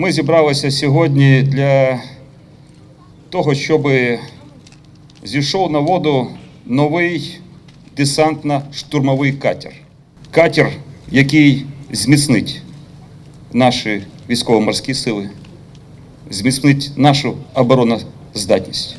Ми зібралися сьогодні для того, щоб зійшов на воду новий десантно-штурмовий катер. Катер, який зміцнить наші військово-морські сили, зміцнить нашу обороноздатність.